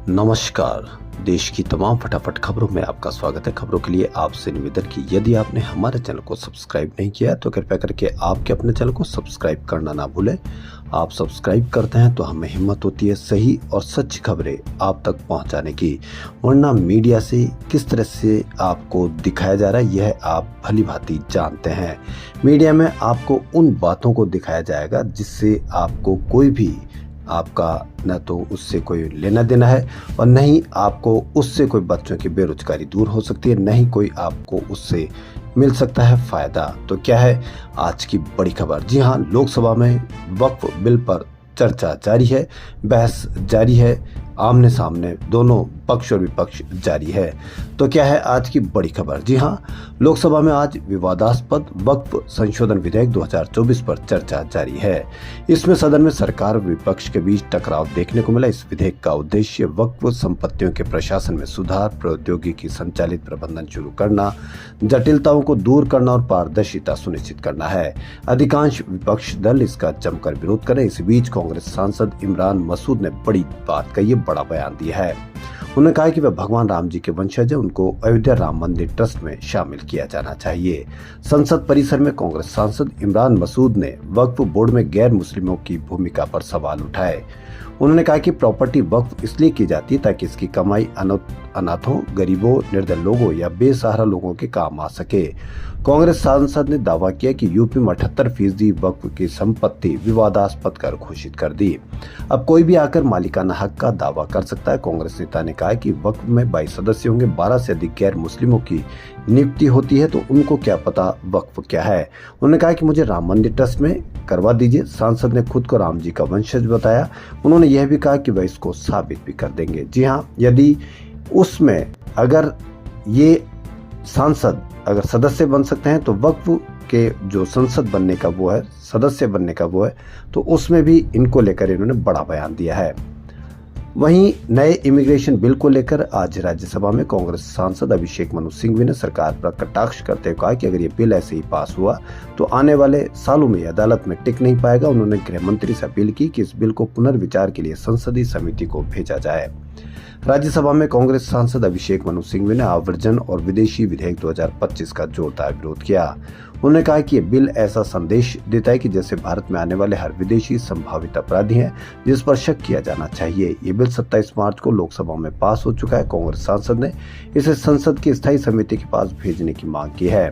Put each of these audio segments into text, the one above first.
नमस्कार। देश की तमाम फटाफट खबरों में आपका स्वागत है। खबरों के लिए आपसे निवेदन कि यदि आपने हमारे चैनल को सब्सक्राइब नहीं किया है तो कृपया करके आपके अपने चैनल को सब्सक्राइब करना ना भूलें। आप सब्सक्राइब करते हैं तो हमें हिम्मत होती है सही और सच्ची खबरें आप तक पहुंचाने की, वरना मीडिया से किस तरह से आपको दिखाया जा रहा है यह आप भली भांति जानते हैं। मीडिया में आपको उन बातों को दिखाया जाएगा जिससे आपको कोई भी आपका न तो उससे कोई लेना देना है और न ही आपको उससे कोई बच्चों की बेरोजगारी दूर हो सकती है, न ही कोई आपको उससे मिल सकता है फायदा। तो क्या है आज की बड़ी खबर? जी हाँ, लोकसभा में वक्फ बिल पर चर्चा जारी है, बहस जारी है, आमने सामने दोनों पक्ष और विपक्ष जारी है। तो क्या है आज की बड़ी खबर? जी हाँ, लोकसभा में आज विवादास्पद वक्फ संशोधन विधेयक 2024 पर चर्चा जारी है। इसमें सदन में सरकार और विपक्ष के बीच टकराव देखने को मिला। इस विधेयक का उद्देश्य वक्फ संपत्तियों के प्रशासन में सुधार, प्रौद्योगिकी संचालित प्रबंधन शुरू करना, जटिलताओं को दूर करना और पारदर्शिता सुनिश्चित करना है। अधिकांश विपक्ष दल इसका जमकर विरोध कर रहे हैं। इस बीच कांग्रेस सांसद इमरान मसूद ने बड़ी बात कही, बड़ा बयान दिया है। उन्होंने कहा कि वह भगवान राम जी के वंशज हैं, उनको अयोध्या राम मंदिर ट्रस्ट में शामिल किया जाना चाहिए। संसद परिसर में कांग्रेस सांसद इमरान मसूद ने वक्फ बोर्ड में गैर मुस्लिमों की भूमिका पर सवाल उठाए। उन्होंने कहा कि प्रॉपर्टी वक्फ इसलिए की जाती है ताकि इसकी कमाई अनाथों, गरीबों, निर्धन लोगों या बेसहारा लोगों के काम आ सके। कांग्रेस सांसद ने दावा किया कि यूपी में 78% वक्फ की संपत्ति विवादास्पद कर घोषित कर दी। अब कोई भी आकर मालिकाना हक का दावा कर सकता है। कांग्रेस नेता ने कहा कि वक्फ में 22 सदस्य होंगे, 12 से अधिक गैर मुस्लिमों की नियुक्ति होती है तो उनको क्या पता वक्फ क्या है। उन्होंने कहा कि मुझे राम मंदिर ट्रस्ट में करवा दीजिए। सांसद ने खुद को राम जी का वंशज बताया। उन्होंने यह भी कहा कि वह इसको साबित भी कर देंगे। जी हाँ, यदि उसमें अगर ये सांसद अगर सदस्य बन सकते हैं तो वक्फ के जो संसद बनने का वो है, सदस्य बनने का वो है, तो उसमें भी इनको लेकर इन्होंने बड़ा बयान दिया है। वहीं नए इमिग्रेशन बिल को लेकर आज राज्यसभा में कांग्रेस सांसद अभिषेक मनु सिंघवी ने सरकार पर कटाक्ष करते हुए कहा कि अगर ये बिल ऐसे ही पास हुआ तो आने वाले सालों में अदालत में टिक नहीं पाएगा। उन्होंने गृह मंत्री से अपील की कि इस बिल को पुनर्विचार के लिए संसदीय समिति को भेजा जाए। राज्यसभा में कांग्रेस सांसद अभिषेक मनु सिंघवी ने आव्रजन और विदेशी विधेयक 2025 का जोरदार विरोध किया। उन्होंने कहा कि ये बिल ऐसा संदेश देता है कि जैसे भारत में आने वाले हर विदेशी संभावित अपराधी हैं जिस पर शक किया जाना चाहिए। ये बिल 27 मार्च को लोकसभा में पास हो चुका है। कांग्रेस सांसद ने इसे संसद की स्थायी समिति के पास भेजने की मांग की है।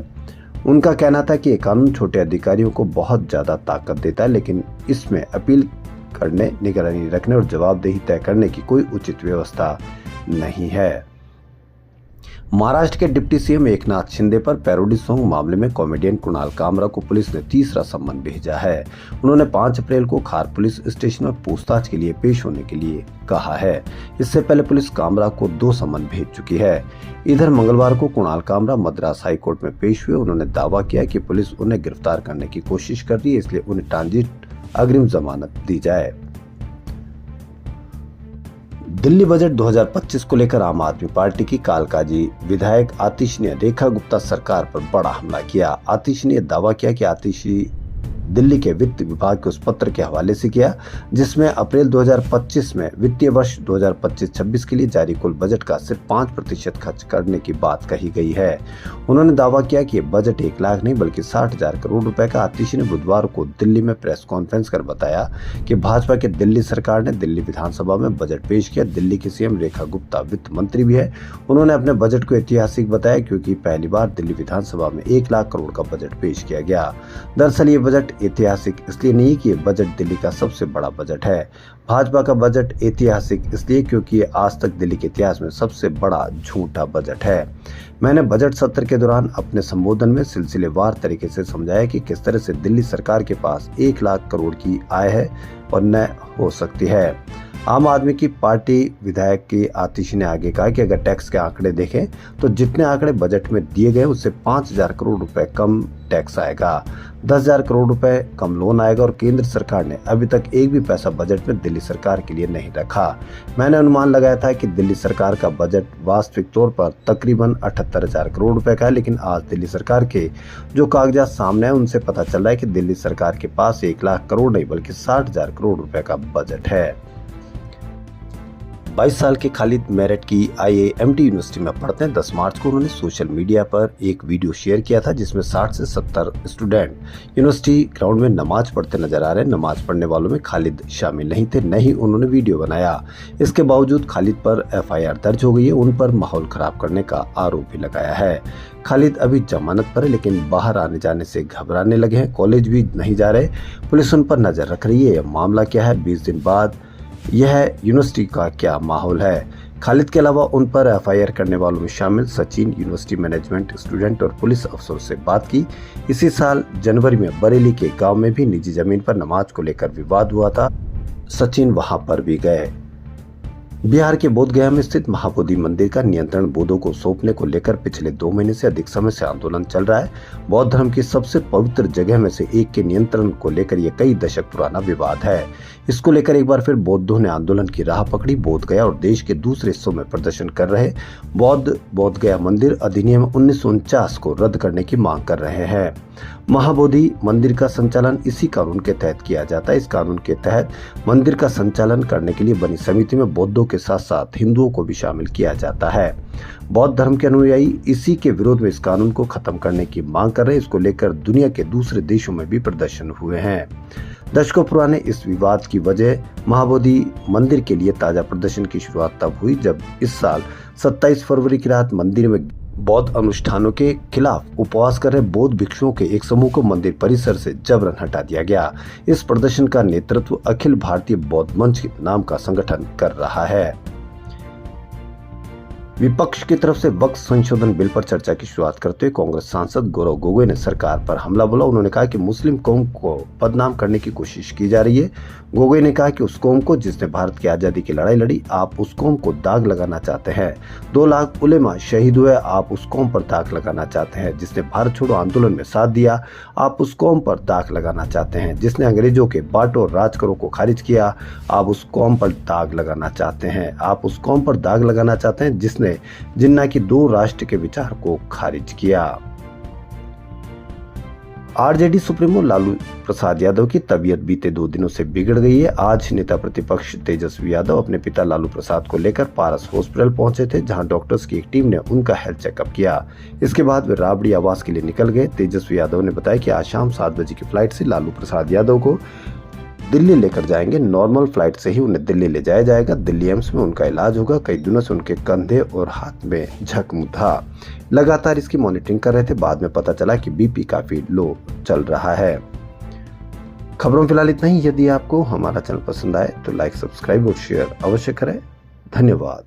उनका कहना था कि ये कानून छोटे अधिकारियों को बहुत ज्यादा ताकत देता है, लेकिन इसमें अपील करने, निगरानी रखने और जवाबदेही तय करने की कोई उचित व्यवस्था नहीं है। महाराष्ट्र के डिप्टी सीएम एकनाथ शिंदे पर पैरोडी सॉन्ग मामले में कॉमेडियन कुणाल कामरा को पुलिस ने तीसरा सम्मन भेजा है। उन्होंने 5 अप्रैल को खार पुलिस स्टेशन में पूछताछ के लिए पेश होने के लिए कहा है। इससे पहले पुलिस कामरा को 2 सम्मन भेज चुकी है। इधर मंगलवार को कुणाल कामरा मद्रास हाईकोर्ट में पेश हुए। उन्होंने दावा किया कि पुलिस उन्हें गिरफ्तार करने की कोशिश कर रही है, इसलिए उन्हें ट्रांजिट अग्रिम जमानत दी जाए। दिल्ली बजट 2025 को लेकर आम आदमी पार्टी की कालकाजी विधायक आतिश ने रेखा गुप्ता सरकार पर बड़ा हमला किया। आतिश ने दावा किया कि आतिशी दिल्ली के वित्त विभाग के उस पत्र के हवाले से किया जिसमें अप्रैल 2025 में वित्तीय वर्ष 2025-26 के लिए जारी कुल बजट का सिर्फ 5% खर्च करने की बात कही गई है। उन्होंने दावा किया कि ये बजट 1 लाख नहीं बल्कि 60,000 करोड़ रुपए का। आतिशी ने बुधवार को दिल्ली में प्रेस कॉन्फ्रेंस कर बताया कि भाजपा के दिल्ली सरकार ने दिल्ली विधानसभा में बजट पेश किया। दिल्ली की सीएम रेखा गुप्ता वित्त मंत्री भी है। उन्होंने अपने बजट को ऐतिहासिक बताया क्योंकि पहली बार दिल्ली विधानसभा में 1 लाख करोड़ का बजट पेश किया गया। दरअसल ये बजट ऐतिहासिक इसलिए नहीं कि ये बजट दिल्ली का सबसे बड़ा बजट है। भाजपा का बजट ऐतिहासिक इसलिए क्योंकि ये आज तक दिल्ली के इतिहास में सबसे बड़ा झूठा बजट है। मैंने बजट सत्र के दौरान अपने संबोधन में सिलसिलेवार तरीके से समझाया कि किस तरह से दिल्ली सरकार के पास 1 लाख करोड़ की आय है और न हो सकती है। आम आदमी की पार्टी विधायक की आतिशी ने आगे कहा कि अगर टैक्स के आंकड़े देखें तो जितने आंकड़े बजट में दिए गए उससे 5,000 करोड़ रुपए कम टैक्स आएगा, 10,000 करोड़ रुपए कम लोन आएगा और केंद्र सरकार ने अभी तक एक भी पैसा बजट में दिल्ली सरकार के लिए नहीं रखा। मैंने अनुमान लगाया था कि दिल्ली सरकार का बजट वास्तविक तौर पर तकरीबन 78,000 करोड़ रुपए का है, लेकिन आज दिल्ली सरकार के जो कागजात सामने है उनसे पता चल रहा है कि दिल्ली सरकार के पास 1 लाख करोड़ नहीं बल्कि 60,000 करोड़ रुपए का बजट है। 22 साल के खालिद मेरठ की IAMT यूनिवर्सिटी में पढ़ते हैं। 10 मार्च को उन्होंने सोशल मीडिया पर एक वीडियो शेयर किया था जिसमें 60 से 70 स्टूडेंट यूनिवर्सिटी ग्राउंड में नमाज पढ़ते नजर आ रहे हैं। नमाज पढ़ने वालों में खालिद शामिल नहीं थे, न ही उन्होंने वीडियो बनाया। इसके बावजूद खालिद पर FIR दर्ज हो गई है। उन पर माहौल खराब करने का आरोप भी लगाया है। खालिद अभी जमानत पर है, लेकिन बाहर आने जाने से घबराने लगे हैं। कॉलेज भी नहीं जा रहे। पुलिस उन पर नजर रख रही है। यह मामला क्या है, 20 दिन बाद यह यूनिवर्सिटी का क्या माहौल है। खालिद के अलावा उन पर FIR करने वालों में शामिल सचिन यूनिवर्सिटी मैनेजमेंट, स्टूडेंट और पुलिस अफसरों से बात की। इसी साल जनवरी में बरेली के गांव में भी निजी जमीन पर नमाज को लेकर विवाद हुआ था। सचिन वहां पर भी गए। बिहार के बोधगया में स्थित महाबोधि मंदिर का नियंत्रण बौद्धों को सौंपने को लेकर पिछले 2 महीने से अधिक समय से आंदोलन चल रहा है। बौद्ध धर्म की सबसे पवित्र जगह में से एक के नियंत्रण को लेकर यह कई दशक पुराना विवाद है। इसको लेकर एक बार फिर बौद्धों ने आंदोलन की राह पकड़ी। बोधगया और देश के दूसरे हिस्सों में प्रदर्शन कर रहे बोधगया मंदिर अधिनियम 1949 को रद्द करने की मांग कर रहे हैं। महाबोधि मंदिर का संचालन इसी कानून के तहत किया जाता है। इस कानून के तहत मंदिर का संचालन करने के लिए बनी समिति में बौद्धों के साथ साथ हिंदुओं को भी शामिल किया जाता है। बौद्ध धर्म के अनुयायी इसी के विरोध में इस कानून को खत्म करने की मांग कर रहे हैं। इसको लेकर दुनिया के दूसरे देशों में भी प्रदर्शन हुए हैं। दशकों पुराने इस विवाद की वजह महाबोधि मंदिर के लिए ताजा प्रदर्शन की शुरुआत तब हुई जब इस साल 27 फरवरी की रात मंदिर में बौद्ध अनुष्ठानों के खिलाफ उपवास कर रहे बौद्ध भिक्षुओं के एक समूह को मंदिर परिसर से जबरन हटा दिया गया। इस प्रदर्शन का नेतृत्व अखिल भारतीय बौद्ध मंच नाम का संगठन कर रहा है। विपक्ष की तरफ से वक्फ संशोधन बिल पर चर्चा की शुरुआत करते हुए कांग्रेस सांसद गौरव गोगोई ने सरकार पर हमला बोला। उन्होंने कहा कि मुस्लिम कौम को बदनाम करने की कोशिश की जा रही है। गोगोई ने कहा कि उस कौम को जिसने भारत की आजादी की लड़ाई लड़ी, आप उस कौम को दाग लगाना चाहते हैं। 2 लाख उलेमा शहीद हुए, आप उस कौम पर दाग लगाना चाहते हैं। जिसने भारत छोड़ो आंदोलन में साथ दिया, आप उस कौम पर दाग लगाना चाहते हैं। जिसने अंग्रेजों के बांटो राज करो को खारिज किया, आप उस कौम पर दाग लगाना चाहते हैं। आप उस कौम पर दाग लगाना चाहते हैं जिसने जिन्ना की 2 राष्ट्र के विचार को खारिज किया। RJD सुप्रीमो लालू प्रसाद यादव की तबीयत बीते 2 दिनों से बिगड़ गई है। आज नेता प्रतिपक्ष तेजस्वी यादव अपने पिता लालू प्रसाद को लेकर पारस हॉस्पिटल पहुंचे थे, जहां डॉक्टर्स की एक टीम ने उनका हेल्थ चेकअप किया। इसके बाद वे राबड़ी आवास के लिए निकल गए। तेजस्वी यादव ने बताया कि आज शाम 7 बजे की फ्लाइट से लालू प्रसाद यादव को दिल्ली लेकर जाएंगे। नॉर्मल फ्लाइट से ही उन्हें दिल्ली ले जाया जाएगा। दिल्ली एम्स में उनका इलाज होगा। कई दिनों से उनके कंधे और हाथ में जख्म था। लगातार इसकी मॉनिटरिंग कर रहे थे। बाद में पता चला कि BP काफी लो चल रहा है। खबरों में फिलहाल इतना ही। यदि आपको हमारा चैनल पसंद आए तो लाइक, सब्सक्राइब और शेयर अवश्य करें। धन्यवाद।